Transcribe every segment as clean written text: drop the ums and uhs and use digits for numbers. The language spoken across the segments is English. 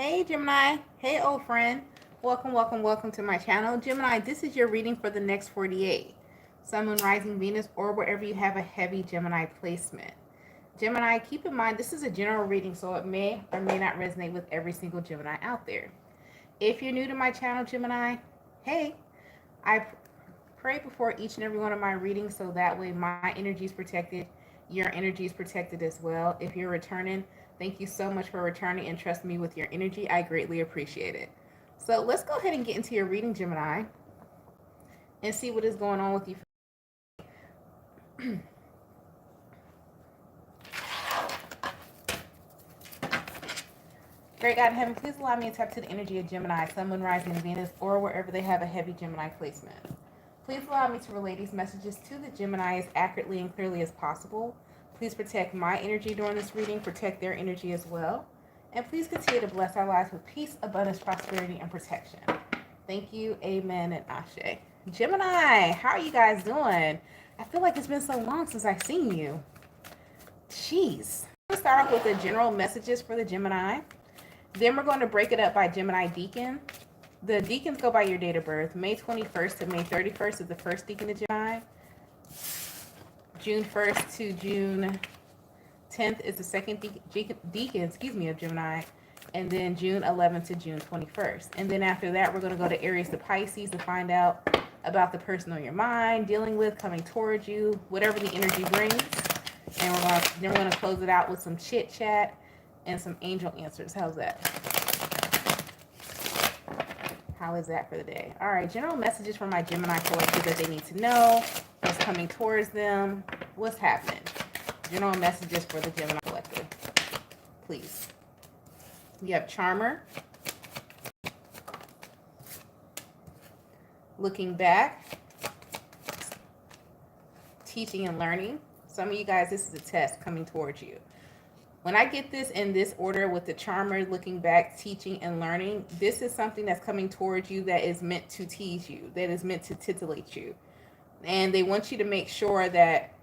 Hey Gemini, hey old friend. Welcome to my channel. Gemini, this is your reading for the next 48. Sun, Moon, Rising, Venus, or wherever you have a heavy Gemini placement. Gemini, keep in mind this is a general reading, so it may or may not resonate with every single Gemini out there. If you're new to my channel, Gemini, hey, I pray before each and every one of my readings so that way my energy is protected, your energy is protected as well. If you're returning, thank you so much for returning and trust me with your energy. I greatly appreciate it. So let's go ahead and get into your reading, Gemini, and see what is going on with you. Great God in heaven, please allow me to tap to the energy of Gemini, Sun, Moon, Rising, Venus, or wherever they have a heavy Gemini placement. Please allow me to relay these messages to the Gemini as accurately and clearly as possible. Please protect my energy during this reading, protect their energy as well. And please continue to bless our lives with peace, abundance, prosperity, and protection. Thank you, amen, and ashe. Gemini, how are you guys doing? I feel like it's been so long since I've seen you. Jeez. I'm going to start off with the general messages for the Gemini. Then we're going to break it up by Gemini decan. The decans go by your date of birth. May 21st to May 31st is the first decan of Gemini. June 1st to June 10th is the second decan, of Gemini. And then June 11th to June 21st. And then after that, we're going to go to Aries to Pisces to find out about the person on your mind, dealing with, coming towards you, whatever the energy brings. And then we're going to close it out with some chit chat and some angel answers. How's that? How is that for the day? All right, general messages from my Gemini collective that they need to know. What's coming towards them? What's happening? General messages for the Gemini collective, please. We have Charmer. Looking back. Teaching and learning. Some of you guys, this is a test coming towards you. When I get this in this order with the Charmer, looking back, teaching, and learning, this is something that's coming towards you that is meant to tease you, that is meant to titillate you. And they want you to make sure that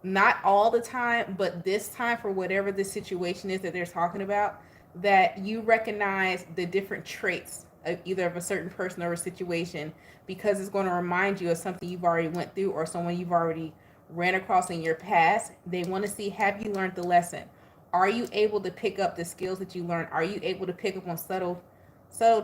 not all the time, but this time for whatever the situation is that they're talking about, that you recognize the different traits of either of a certain person or a situation, because it's going to remind you of something you've already went through or someone you've already ran across in your past. They want to see, have you learned the lesson? Are you able to pick up the skills that you learned? Are you able to pick up on subtle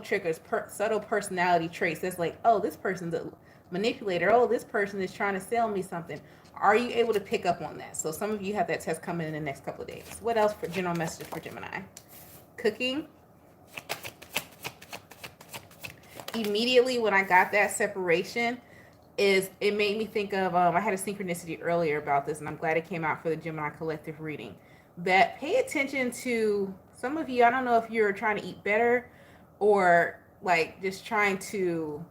triggers, subtle personality traits? That's like, oh, this person's a manipulator. Oh, this person is trying to sell me something. Are you able to pick up on that? So some of you have that test coming in the next couple of days. What else for general messages for Gemini? Cooking. Immediately when I got that separation, it made me think of, I had a synchronicity earlier about this, and I'm glad it came out for the Gemini collective reading, that pay attention to some of you. I don't know if you're trying to eat better or like just trying to,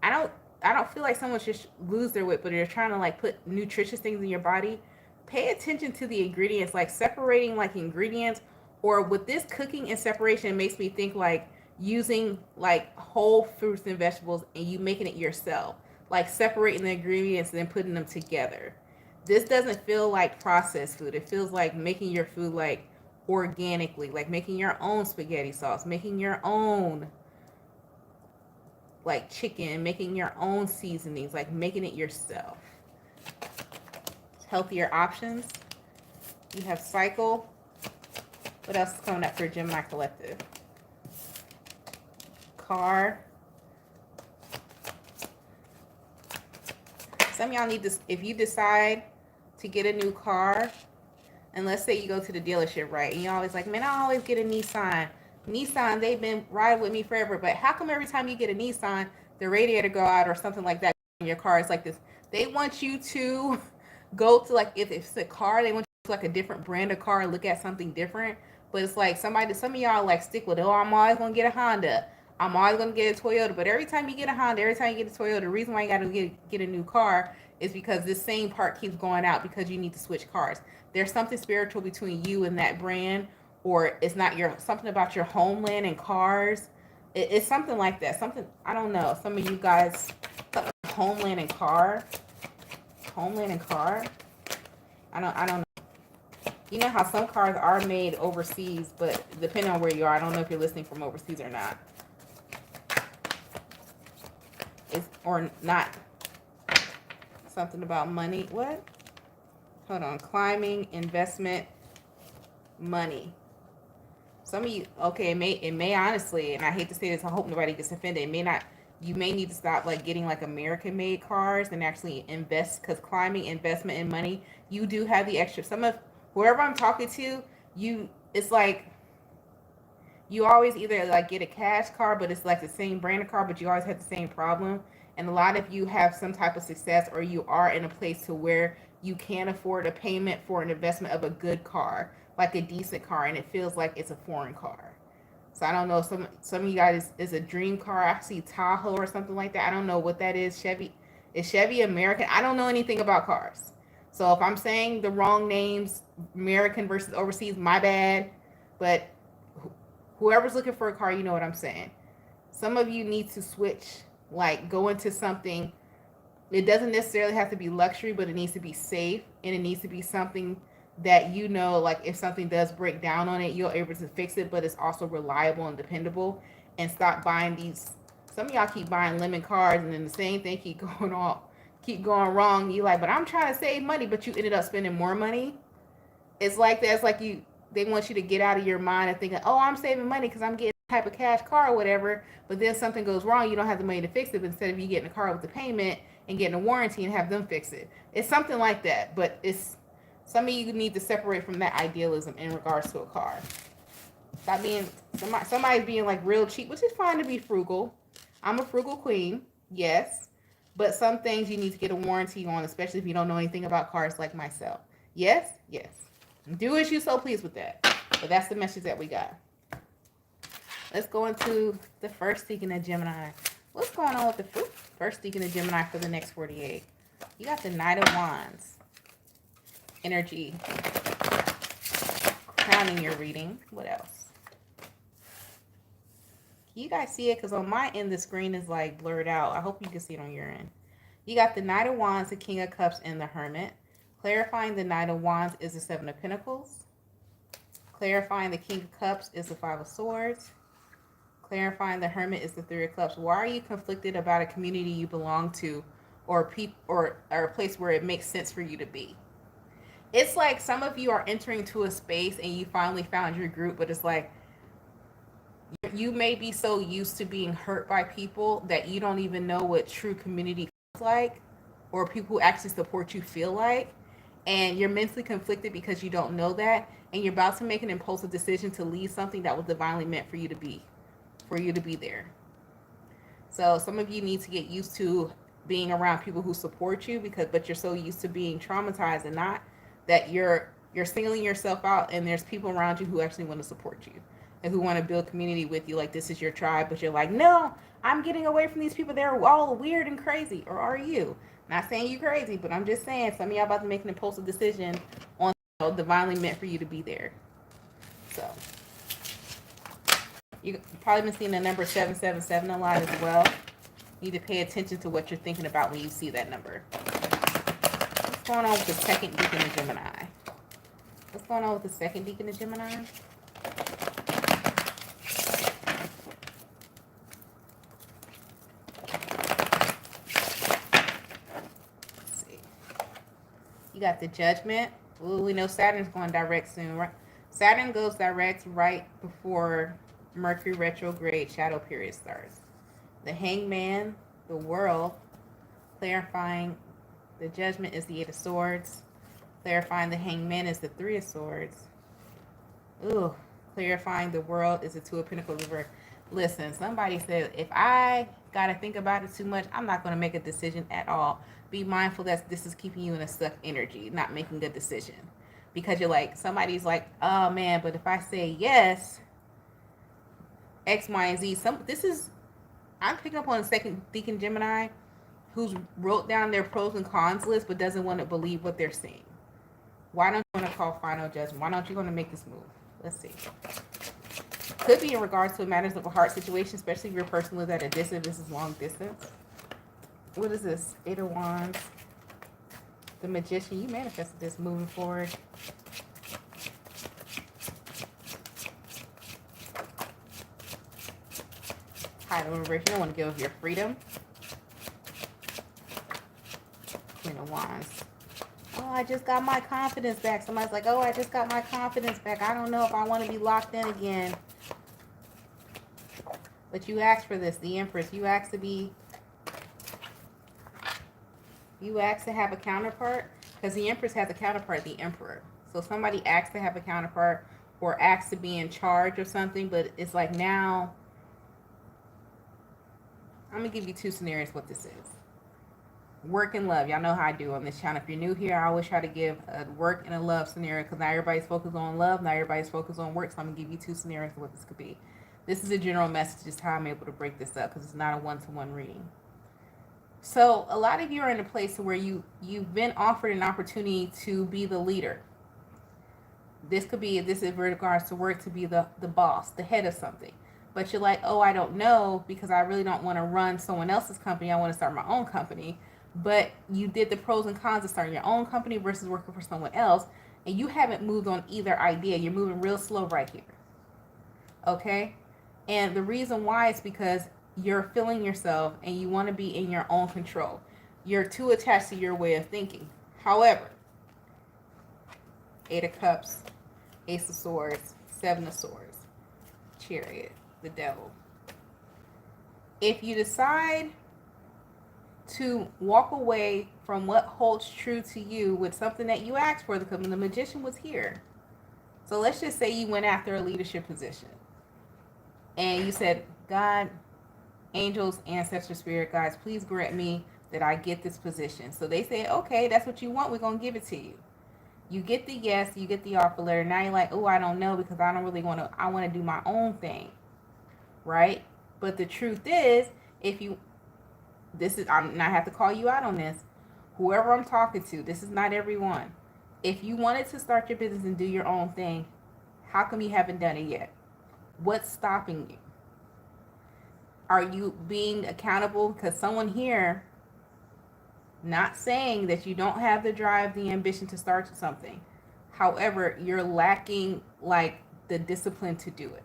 I don't feel like someone should lose their weight, but they're trying to like put nutritious things in your body. Pay attention to the ingredients, like separating like ingredients, or with this cooking and separation, it makes me think like using like whole fruits and vegetables and you making it yourself, like separating the ingredients and then putting them together. This doesn't feel like processed food. It feels like making your food like organically, like making your own spaghetti sauce, making your own like chicken, making your own seasonings, like making it yourself. Healthier options. You have cycle. What else is coming up for Gemini collective? Car. Some of y'all need this. If you decide to get a new car, and let's say you go to the dealership, right, and you're always like, man, I always get a Nissan, they've been riding with me forever, but how come every time you get a Nissan, the radiator go out or something like that in your car? It's like this. They want you to go to, like, if it's a car, they want you to like a different brand of car and look at something different. But it's like some of y'all like stick with, oh, I'm always gonna get a Honda, I'm always gonna get a Toyota. But every time you get a Honda, every time you get a Toyota, the reason why you gotta get a new car is because this same part keeps going out because you need to switch cars. There's something spiritual between you and that brand, or it's not something about your homeland and cars. It's something like that. Something, I don't know. Some of you guys, homeland and car. I don't know. You know how some cards are made overseas, but depending on where you are, I don't know if you're listening from overseas or not. It's, or not. Something about money. What? Hold on. Climbing, investment, money. Some of you, okay, it may honestly, and I hate to say this, I hope nobody gets offended. It may not, you may need to stop like getting like American made cars and actually invest, because climbing, investment, and money, you do have the extra. Some of whoever I'm talking to, it's like you always either like get a cash car, but it's like the same brand of car, but you always have the same problem. And a lot of you have some type of success, or you are in a place to where you can afford a payment for an investment of a good car, like a decent car, and it feels like it's a foreign car. So I don't know. Some of you guys is a dream car. I see Tahoe or something like that. I don't know what that is. Chevy is Chevy American. I don't know anything about cars. So if I'm saying the wrong names, American versus overseas, my bad. But whoever's looking for a car, you know what I'm saying. Some of you need to switch, like go into something. It doesn't necessarily have to be luxury, but it needs to be safe, and it needs to be something that you know, like if something does break down on it, you're able to fix it, but it's also reliable and dependable. And stop buying these. Some of y'all keep buying lemon cars, and then the same thing keep going wrong. You like, but I'm trying to save money, but you ended up spending more money. It's like that. It's like they want you to get out of your mind and thinking, oh, I'm saving money because I'm getting a type of cash car or whatever. But then something goes wrong, you don't have the money to fix it. But instead of you getting a car with the payment and getting a warranty and have them fix it, it's something like that. But it's some of you need to separate from that idealism in regards to a car. Stop being somebody's being like real cheap, which is fine to be frugal. I'm a frugal queen, yes. But some things you need to get a warranty on, especially if you don't know anything about cars like myself. Yes, yes. Do as you so please with that. But that's the message that we got. Let's go into the first decan of Gemini. What's going on with the first decan of Gemini for the next 48? You got the Knight of Wands. Energy. Crowning your reading. What else? Can you guys see it? Because on my end, the screen is like blurred out. I hope you can see it on your end. You got the Knight of Wands, the King of Cups, and the Hermit. Clarifying the Knight of Wands is the Seven of Pentacles. Clarifying the King of Cups is the Five of Swords. Clarifying the Hermit is the Three of Cups. Why are you conflicted about a community you belong to, or a place where it makes sense for you to be? It's like some of you are entering to a space and you finally found your group, but it's like you may be so used to being hurt by people that you don't even know what true community feels like, or people who actually support you feel like. And you're mentally conflicted because you don't know that, and you're about to make an impulsive decision to leave something that was divinely meant for you to be there. So some of you need to get used to being around people who support you, but you're so used to being traumatized and not that you're singling yourself out, and there's people around you who actually want to support you and who want to build community with you, like this is your tribe. But you're like, no, I'm getting away from these people. They're all weird and crazy. Or are you? Not saying you crazy, but I'm just saying some of y'all about to make an impulsive decision on divinely meant for you to be there. So you've probably been seeing the number 777 a lot as well. You need to pay attention to what you're thinking about when you see that number. What's going on with the second decan of Gemini? What's going on with the second decan of Gemini? You got the Judgment. Ooh, we know Saturn's going direct soon, right? Saturn goes direct right before Mercury retrograde shadow period starts. The Hangman, the World, clarifying the Judgment is the Eight of Swords. Clarifying the Hangman is the Three of Swords. Ooh, clarifying the World is the Two of Pentacles reverse. Listen, somebody said, if I got to think about it too much, I'm not going to make a decision at all. Be mindful that this is keeping you in a stuck energy, not making a decision. Because you're like, somebody's like, oh man, but if I say yes, X, Y, and Z. I'm picking up on a second decan Gemini who's wrote down their pros and cons list, but doesn't want to believe what they're seeing. Why don't you want to call final judgment? Why don't you want to make this move? Let's see. Could be in regards to matters of a heart situation, especially if your person lives at a distance. This is long distance. What is this? Eight of Wands. The Magician. You manifested this moving forward. Title in reverse. You don't want to give up your freedom. Queen of Wands. Oh, I just got my confidence back. Somebody's like, oh, I just got my confidence back. I don't know if I want to be locked in again. But you asked for this, the Empress. You asked to be... You asked to have a counterpart. Because the Empress has a counterpart, the Emperor. So somebody asked to have a counterpart or asked to be in charge of something. But it's like now... I'm going to give you two scenarios what this is. Work and love. Y'all know how I do on this channel. If you're new here, I always try to give a work and a love scenario because not everybody's focused on love, not everybody's focused on work. So I'm going to give you two scenarios of what this could be. This is a general message, just how I'm able to break this up because it's not a one-to-one reading. So a lot of you are in a place where you've been offered an opportunity to be the leader. This could be, this is in regards to work, to be the boss, the head of something. But you're like, oh, I don't know because I really don't want to run someone else's company. I want to start my own company. But you did the pros and cons of starting your own company versus working for someone else. And you haven't moved on either idea. You're moving real slow right here. Okay? And the reason why is because you're feeling yourself and you want to be in your own control. You're too attached to your way of thinking. However, 8 of Cups, Ace of Swords, 7 of Swords, Chariot, the Devil. If you decide to walk away from what holds true to you with something that you asked for, because the Magician was here. So let's just say you went after a leadership position. And you said, God, angels, ancestor, spirit guides, please grant me that I get this position. So they say, okay, that's what you want. We're going to give it to you. You get the yes, you get the offer letter. Now you're like, oh, I don't know because I don't really want to, I want to do my own thing. Right? But the truth is, if you, this is, I'm not have to call you out on this. Whoever I'm talking to, this is not everyone. If you wanted to start your business and do your own thing, how come you haven't done it yet? What's stopping you? Are you being accountable? Because someone here, not saying that you don't have the drive, the ambition to start something. However, you're lacking like the discipline to do it.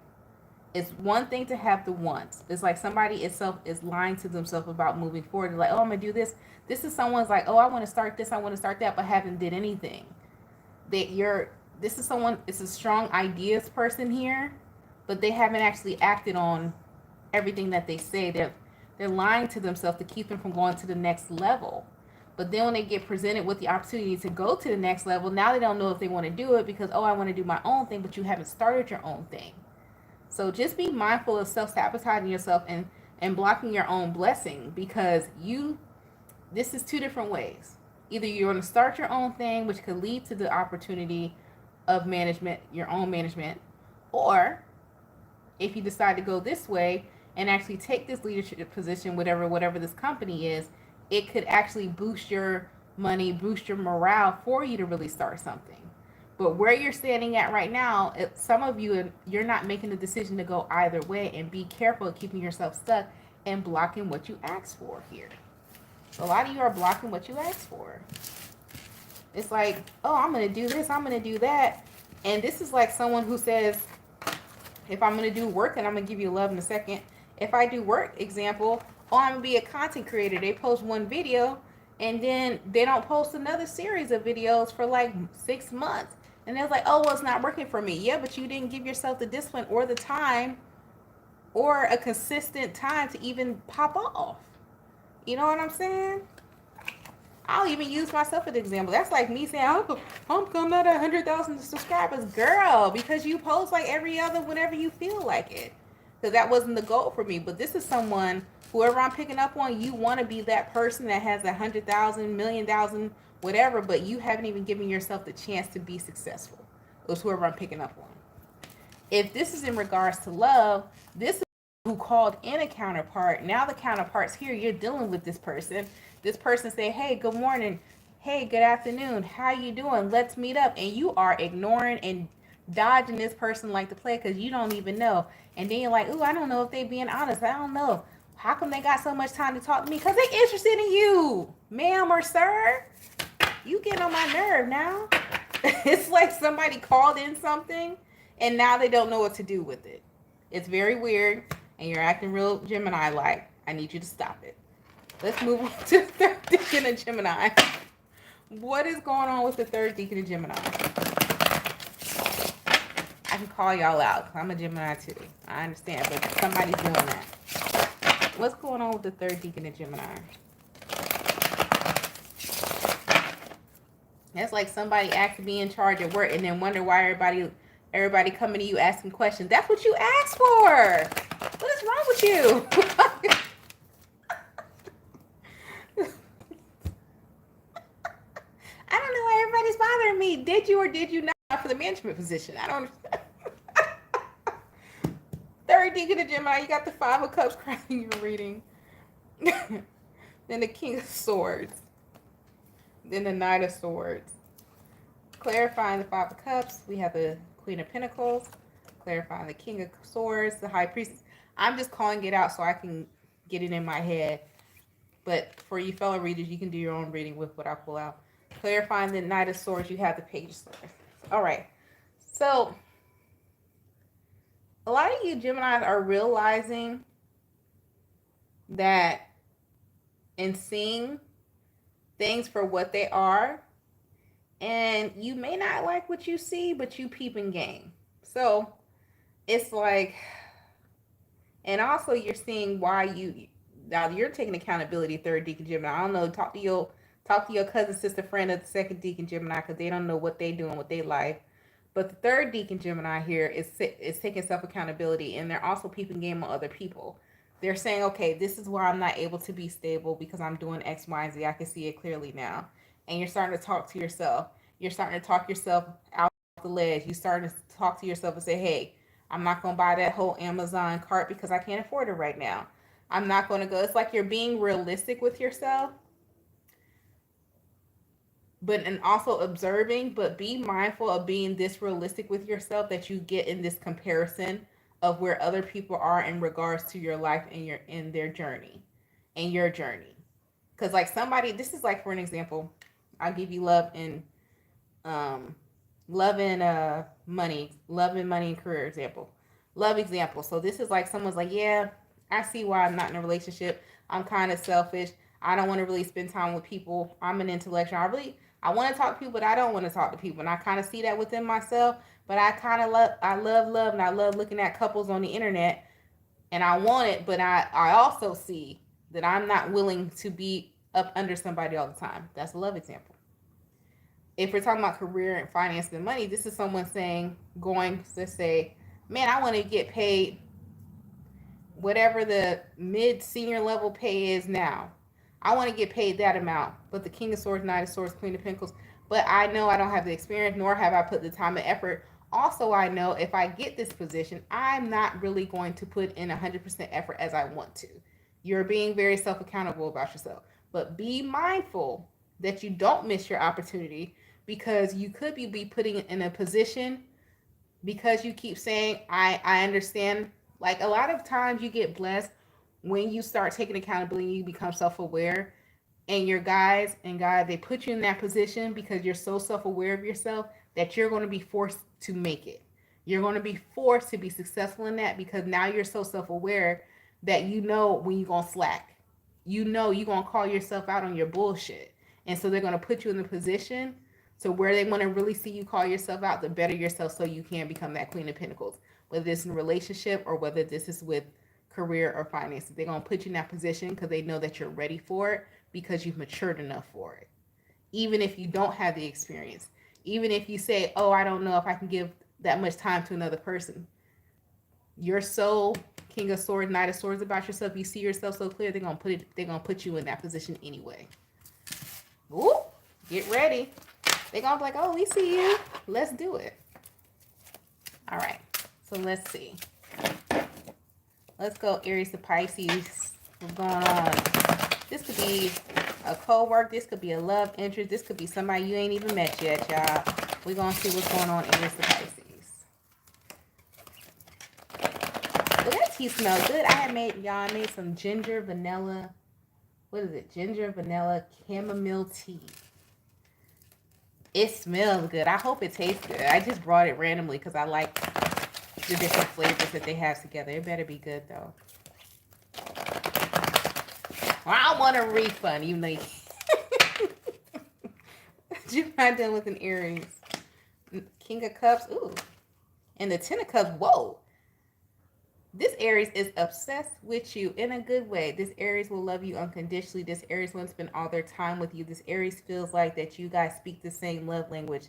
It's one thing to have the wants. It's like somebody itself is lying to themselves about moving forward. They're like, oh, I'm going to do this. This is someone's like, oh, I want to start this. I want to start that, but haven't did anything. This is someone, it's a strong ideas person here, but they haven't actually acted on everything that they say. They're lying to themselves to keep them from going to the next level. But then when they get presented with the opportunity to go to the next level, now they don't know if they want to do it because, oh, I want to do my own thing, but you haven't started your own thing. So just be mindful of self-sabotaging yourself and blocking your own blessing because this is two different ways. Either you're going to start your own thing, which could lead to the opportunity of management, your own management, or if you decide to go this way and actually take this leadership position, whatever this company is, it could actually boost your money, boost your morale for you to really start something. But where you're standing at right now, some of you, you're not making the decision to go either way, and be careful of keeping yourself stuck and blocking what you asked for here. A lot of you are blocking what you asked for. It's like, oh, I'm going to do this, I'm going to do that. And this is like someone who says, if I'm going to do work, and I'm going to give you love in a second. If I do work, example, oh, I'm going to be a content creator. They post one video, and then they don't post another series of videos for like 6 months. And they're like, oh, well, it's not working for me. Yeah, but you didn't give yourself the discipline or the time or a consistent time to even pop off. You know what I'm saying? I'll even use myself as an example. That's like me saying, I'm coming at 100,000 subscribers. Girl, because you post like every other whenever you feel like it. Because that wasn't the goal for me. But this is someone, whoever I'm picking up on, you want to be that person that has 100,000, million thousand, whatever, but you haven't even given yourself the chance to be successful. It was whoever I'm picking up on. If this is in regards to love, this is who called in a counterpart. Now the counterpart's here. You're dealing with this person. This person say, hey, good morning. Hey, good afternoon. How you doing? Let's meet up. And you are ignoring and dodging this person like the plague because you don't even know. And then you're like, ooh, I don't know if they being honest. I don't know. How come they got so much time to talk to me? Because they interested in you, ma'am or sir. You get on my nerve now. It's like somebody called in something and now they don't know what to do with it. It's very weird. and you're acting real Gemini-like, I need you to stop it. Let's move on to the third decan of Gemini. What is going on with the third decan of Gemini? I can call y'all out because I'm a Gemini too. I understand, but somebody's doing that. What's going on with the third decan of Gemini? That's like somebody asked to be in charge at work and then wonder why everybody coming to you asking questions. That's what you asked for. What is wrong with you? I don't know why everybody's bothering me. Did you or did you not for the management position? I don't understand. Third decan of Gemini, you got the Five of Cups crowning your reading. Then the King of Swords. Then the Knight of Swords. Clarifying the Five of Cups, we have the Queen of Pentacles. Clarifying the King of Swords, the High Priestess. I'm just calling it out so I can get it in my head. But for you fellow readers, you can do your own reading with what I pull out. Clarifying the Knight of Swords, you have the Page of Swords. All right. So, a lot of you Geminis are realizing that and seeing things for what they are. And you may not like what you see, but you peep and game. So, it's like, and also you're seeing why now you're taking accountability, third decan Gemini. I don't know, talk to your cousin, sister, friend of the second decan Gemini because they don't know what they doing with their life. But the third decan Gemini here is taking self-accountability, and they're also peeping game on other people. They're saying, okay, this is why I'm not able to be stable because I'm doing X, Y, and Z. I can see it clearly now. And you're starting to talk to yourself. You're starting to talk yourself out the ledge. You're starting to talk to yourself and say, hey, I'm not going to buy that whole Amazon cart because I can't afford it right now. I'm not going to go. It's like you're being realistic with yourself, and also observing, but be mindful of being this realistic with yourself that you get in this comparison of where other people are in regards to your life and their journey and your journey. Because like somebody, this is like, for an example, I'll give you love and money and career example. Love example. So this is like someone's like, yeah, I see why I'm not in a relationship. I'm kind of selfish. I don't want to really spend time with people. I'm an intellectual. I want to talk to people, but I don't want to talk to people. And I kind of see that within myself. But I love, and I love looking at couples on the internet. And I want it, but I also see that I'm not willing to be up under somebody all the time. That's a love example. If we're talking about career and finance and money, this is someone going to say, man, I want to get paid whatever the mid-senior level pay is now. I want to get paid that amount. But the King of Swords, Knight of Swords, Queen of Pentacles, but I know I don't have the experience, nor have I put the time and effort. Also, I know if I get this position, I'm not really going to put in 100% effort as I want to. You're being very self-accountable about yourself. But be mindful that you don't miss your opportunity, because you could be putting in a position because you keep saying, I understand. Like a lot of times you get blessed when you start taking accountability, you become self-aware, and your guys and God, they put you in that position because you're so self-aware of yourself that you're going to be forced to make it. You're going to be forced to be successful in that because now you're so self-aware that you know when you're going to slack. You know you're going to call yourself out on your bullshit. And so they're going to put you in the position to where they want to really see you call yourself out, to better yourself so you can become that Queen of Pentacles. Whether it's in a relationship or whether this is with career or finances, they're going to put you in that position because they know that you're ready for it because you've matured enough for it. Even if you don't have the experience, even if you say, oh, I don't know if I can give that much time to another person. You're so King of Swords, Knight of Swords about yourself. You see yourself so clear, they're going to put you in that position anyway. Ooh, get ready. They're going to be like, oh, we see you. Let's do it. All right. So let's see. Let's go Aries to Pisces. What's going on? This could be a co-work. This could be a love interest. This could be somebody you ain't even met yet, y'all. We're going to see what's going on Aries to Pisces. Well, that tea smells good. I made some ginger vanilla. What is it? Ginger vanilla chamomile tea. It smells good. I hope it tastes good. I just brought it randomly because I like the different flavors that they have together. It better be good though. Well, I want a refund, even though you Gemini dealing with an Aries. King of Cups. Ooh. And the Ten of Cups. Whoa. This Aries is obsessed with you in a good way. This Aries will love you unconditionally. This Aries wants to spend all their time with you. This Aries feels like that you guys speak the same love language.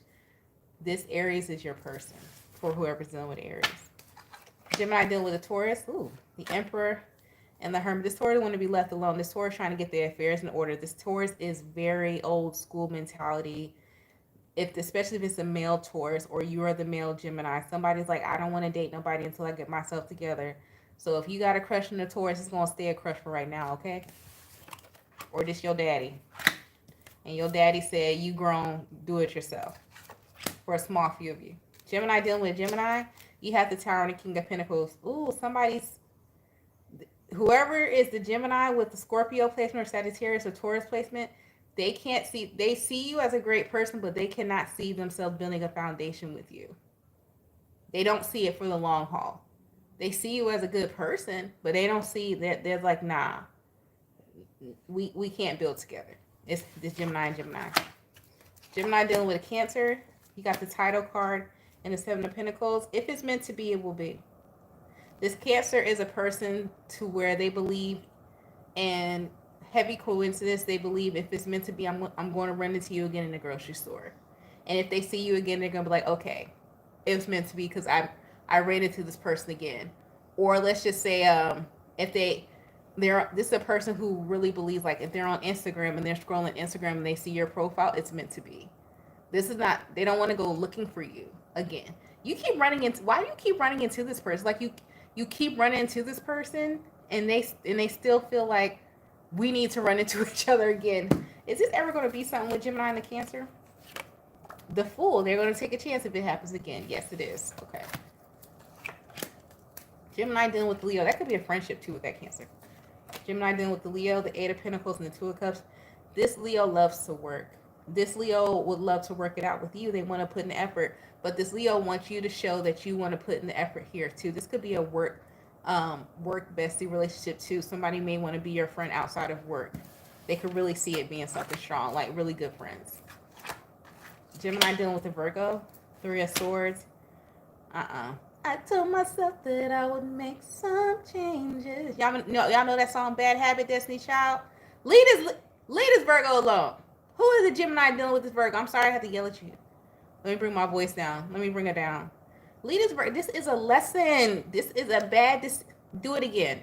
This Aries is your person for whoever's dealing with Aries. Gemini dealing with a Taurus. Ooh, the Emperor and the Hermit. This Taurus want to be left alone. This Taurus trying to get their affairs in order. This Taurus is very old school mentality. Especially if it's a male Taurus or you are the male Gemini, somebody's like, I don't want to date nobody until I get myself together. So if you got a crush on a Taurus, it's going to stay a crush for right now, okay? Or just your daddy. And your daddy said, you grown, do it yourself. For a small few of you. Gemini dealing with Gemini, you have the Tower and the King of Pentacles. Ooh, whoever is the Gemini with the Scorpio placement or Sagittarius or Taurus placement, they see you as a great person, but they cannot see themselves building a foundation with you. They don't see it for the long haul. They see you as a good person, but they don't see that. They're like, nah, we can't build together. It's this Gemini and Gemini. Gemini dealing with a Cancer. You got the title card and the Seven of Pentacles. If it's meant to be, it will be. This Cancer is a person to where they believe in heavy coincidence. They believe if it's meant to be, I'm going to run into you again in the grocery store. And if they see you again, they're going to be like, okay, it was meant to be because I ran into this person again. Or let's just say if this is a person who really believes, like if they're on Instagram and they're scrolling Instagram and they see your profile, it's meant to be. This is not, they don't want to go looking for you again. Why do you keep running into this person? Like you keep running into this person and they still feel like we need to run into each other again. Is this ever going to be something with Gemini and the Cancer? The Fool, they're going to take a chance if it happens again. Yes, it is. Okay. Gemini dealing with Leo. That could be a friendship too with that Cancer. Gemini dealing with the Leo, the Eight of Pentacles, and the Two of Cups. This Leo loves to work. This Leo would love to work it out with you. They want to put in the effort. But this Leo wants you to show that you want to put in the effort here too. This could be a work bestie relationship too. Somebody may want to be your friend outside of work. They could really see it being something strong, like really good friends. Gemini dealing with the Virgo, Three of Swords. I told myself that I would make some changes. Y'all know that song Bad Habit, Destiny Child? Leave this Virgo alone. Who is the Gemini dealing with this Virgo? I'm sorry I have to yell at you. Let me bring my voice down. Let me bring it down. Leave this Virgo. This is a lesson. This is a bad... Do it again.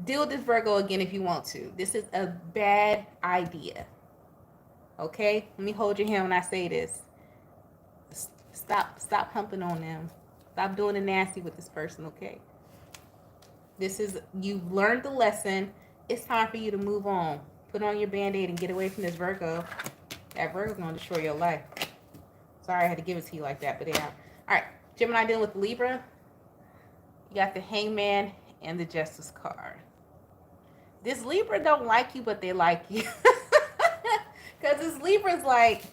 Deal with this Virgo again if you want to. This is a bad idea. Okay? Let me hold your hand when I say this. Stop humping on them. Stop doing the nasty with this person, okay? You've learned the lesson. It's time for you to move on. Put on your Band-Aid and get away from this Virgo. That Virgo's going to destroy your life. Sorry I had to give it to you like that, but yeah. All right. Gemini dealing with Libra. You got the Hangman and the Justice card. This Libra don't like you, but they like you. Because this Libra's like,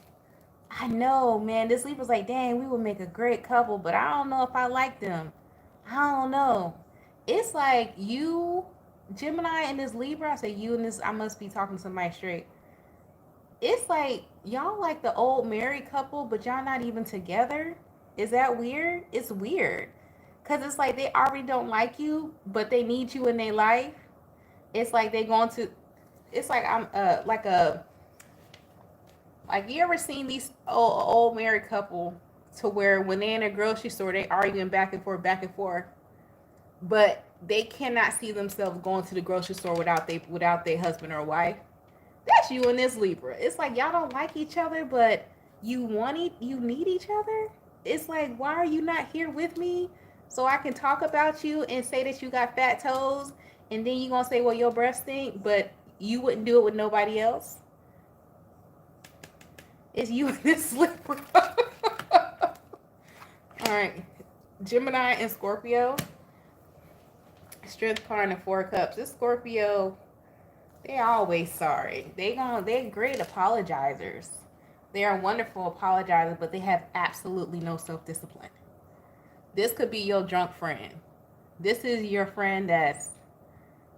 I know, man. This Libra's like, dang, we would make a great couple, but I don't know if I like them. I don't know. It's like you, Gemini and this Libra. I say you and this, I must be talking to somebody straight. It's like y'all like the old married couple, but y'all not even together. Is that weird? It's weird. Because it's like they already don't like you, but they need you in their life. It's like they going to, it's like I'm like you ever seen these old married couple to where when they're in a grocery store, they arguing back and forth, but they cannot see themselves going to the grocery store without their husband or wife. That's you and this Libra. It's like y'all don't like each other, but you need each other. It's like, why are you not here with me so I can talk about you and say that you got fat toes, and then you gonna say, well, your breasts stink, but you wouldn't do it with nobody else? It's you and this Libra. All right, Gemini and Scorpio. Strength card and the Four of Cups. This Scorpio, they're always sorry. They're great apologizers. They are wonderful apologizers, but they have absolutely no self-discipline. This could be your drunk friend. This is your friend that's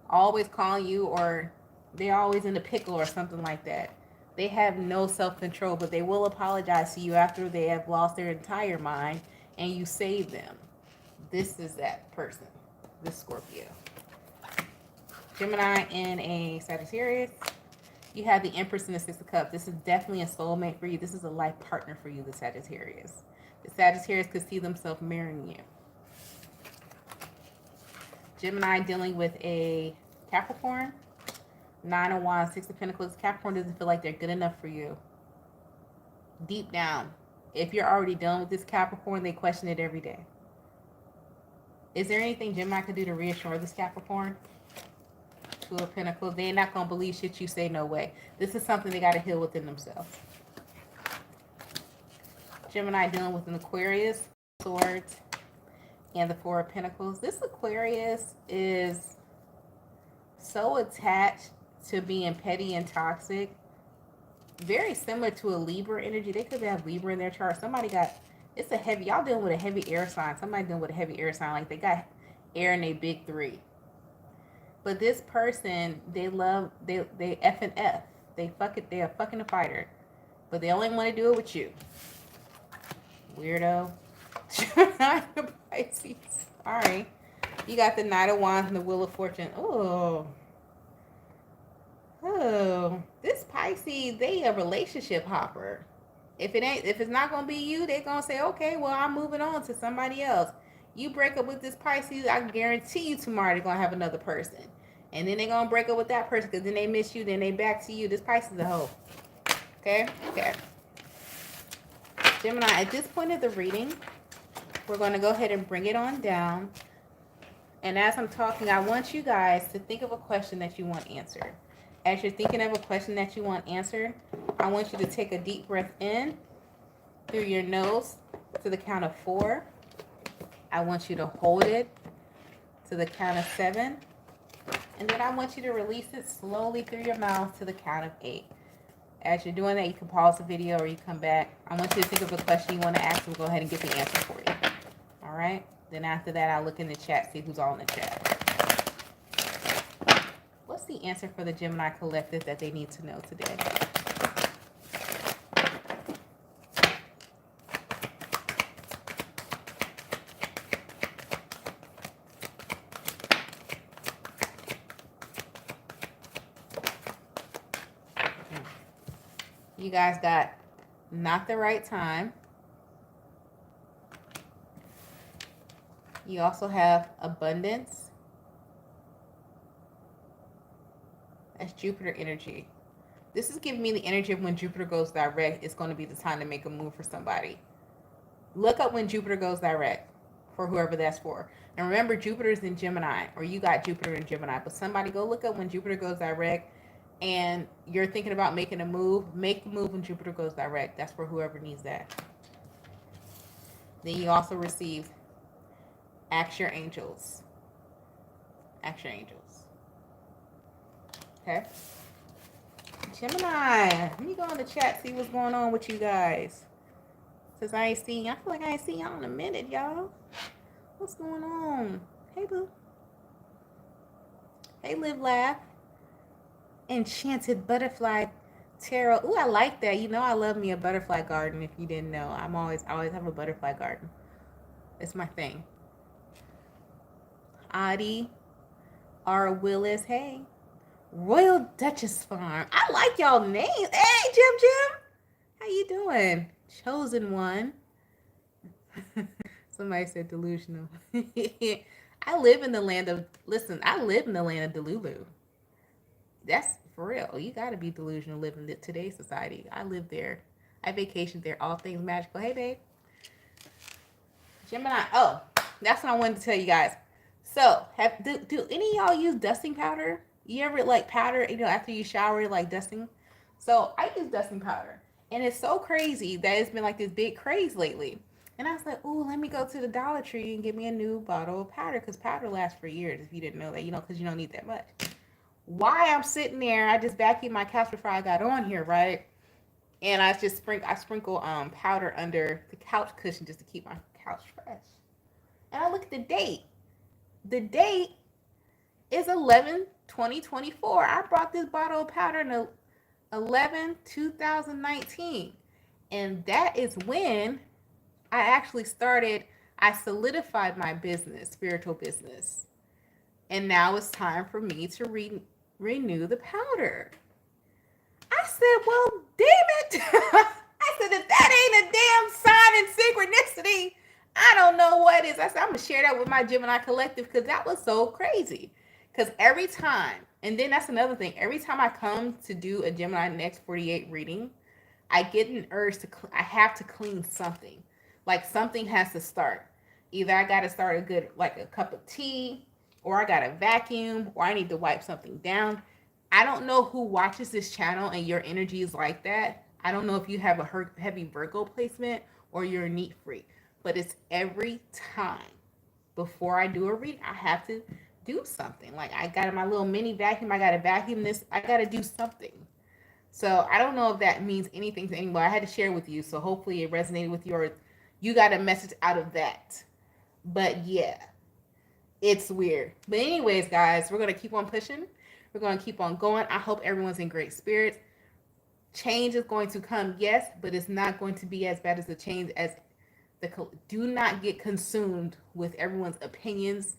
always calling you or They're always in a pickle or something like that. They have no self-control, but they will apologize to you after they have lost their entire mind and you save them. This is that person, this Scorpio. Gemini in a Sagittarius. You have the Empress and the Six of Cups. This is definitely a soulmate for you. This is a life partner for you, the Sagittarius. The Sagittarius could see themselves marrying you. Gemini dealing with a Capricorn. Nine of Wands, Six of Pentacles. Capricorn doesn't feel like they're good enough for you. Deep down, if you're already done with this Capricorn, they question it every day. Is there anything Gemini could do to reassure this Capricorn? Two of Pentacles. They're not going to believe shit you say, no way. This is something they got to heal within themselves. Gemini dealing with an Aquarius, Swords, and the Four of Pentacles. This Aquarius is so attached to being petty and toxic. Very similar to a Libra energy. They could have Libra in their chart. Somebody got, it's a heavy, y'all dealing with a heavy air sign. Somebody dealing with a heavy air sign. Like they got air in their big three. But this person, they love, they F and F. They fuck it, they are fucking a fighter. But they only want to do it with you. Weirdo. Pisces. Alright. You got the Knight of Wands and the Wheel of Fortune. Oh. Oh. This Pisces, they a relationship hopper. If it's not gonna be you, they're gonna say, okay, well, I'm moving on to somebody else. You break up with this Pisces, I guarantee you tomorrow they're gonna have another person. And then they're gonna break up with that person because then they miss you, then they back to you. This Pisces is a hoe. Okay? Okay. Gemini, at this point of the reading, we're going to go ahead and bring it on down. And as I'm talking, I want you guys to think of a question that you want answered. As you're thinking of a question that you want answered, I want you to take a deep breath in through your nose to the count of 4. I want you to hold it to the count of 7. And then I want you to release it slowly through your mouth to the count of 8. As you're doing that, you can pause the video or you come back. I want you to think of a question you want to ask. We'll go ahead and get the answer for you. All right? Then after that, I'll look in the chat, see who's all in the chat. What's the answer for the Gemini collective that they need to know today? You guys got not the right time. You also have abundance. That's Jupiter energy. This is giving me the energy of when Jupiter goes direct, it's going to be the time to make a move for somebody. Look up when Jupiter goes direct for whoever that's for. And remember, Jupiter's in Gemini, or you got Jupiter in Gemini. But somebody go look up when Jupiter goes direct and you're thinking about making a move. Make the move when Jupiter goes direct. That's for whoever needs that. Then you also receive Ask Your Angels. Ask Your Angels. Okay. Gemini, let me go in the chat, see what's going on with you guys. Since I ain't seen, I feel like I ain't seen y'all in a minute, y'all. What's going on? Hey, boo. Hey, Live Laugh. Enchanted Butterfly Tarot. Ooh, I like that. You know I love me a butterfly garden, if you didn't know. I always have a butterfly garden. It's my thing. Audie. R. Willis. Hey. Royal Duchess Farm. I like y'all names. Hey, Jim. How you doing? Chosen One. Somebody said delusional. I live in the land of, listen, I live in the land of Delulu. That's for real. You got to be delusional living in today's society. I live there. I vacation there. All things magical. Hey, babe. Gemini. Oh, that's what I wanted to tell you guys. So, do any of y'all use dusting powder? You ever like powder, after you shower, like dusting? So, I use dusting powder. And it's so crazy that it's been like this big craze lately. And I was like, ooh, let me go to the Dollar Tree and get me a new bottle of powder. Because powder lasts for years, if you didn't know that, because you don't need that much. Why I'm sitting there, I just vacuumed my couch before I got on here, right? And I sprinkle powder under the couch cushion just to keep my couch fresh. And I look at the date. The date is 2024. I brought this bottle of powder in 11/2019. And that is when I actually started, I solidified my business, spiritual business. And now it's time for me to renew the powder. I said, well, damn it. I said, if that ain't a damn sign and synchronicity, I don't know what is. I said, I'm going to share that with my Gemini collective because that was so crazy. Because every time, and then that's another thing, every time I come to do a Gemini Next 48 reading, I get an urge to, I have to clean something. Like something has to start. Either I got to start a good, like a cup of tea, or I got to vacuum, or I need to wipe something down. I don't know who watches this channel and your energy is like that. I don't know if you have a heavy Virgo placement or you're a neat freak, but it's every time before I do a read, I have to do something. Like I got my little mini vacuum, I got to vacuum this, I got to do something. So I don't know if that means anything to anyone. I had to share with you, so hopefully it resonated with you or you got a message out of that. But yeah, it's weird. But anyways, guys, we're going to keep on pushing. We're going to keep on going. I hope everyone's in great spirits. Change is going to come, yes, but it's not going to be as bad as the change as the... Do not get consumed with everyone's opinions.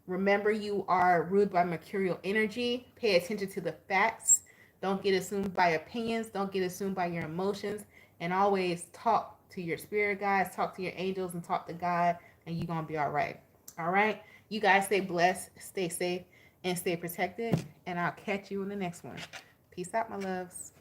Remember, you are ruled by mercurial energy. Pay attention to the facts. Don't get assumed by opinions. Don't get assumed by your emotions. And always talk to your spirit guides, talk to your angels, and talk to God, and you're going to be all right. All right? You guys stay blessed, stay safe, and stay protected. And I'll catch you in the next one. Peace out, my loves.